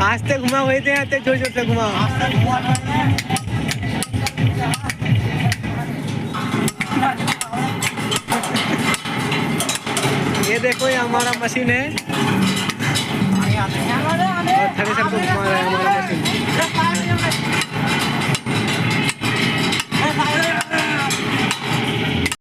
आस्ते घुमा हुए थे, आते जोर जोर से घुमाओ। ये देखो, ये हमारा मशीन है।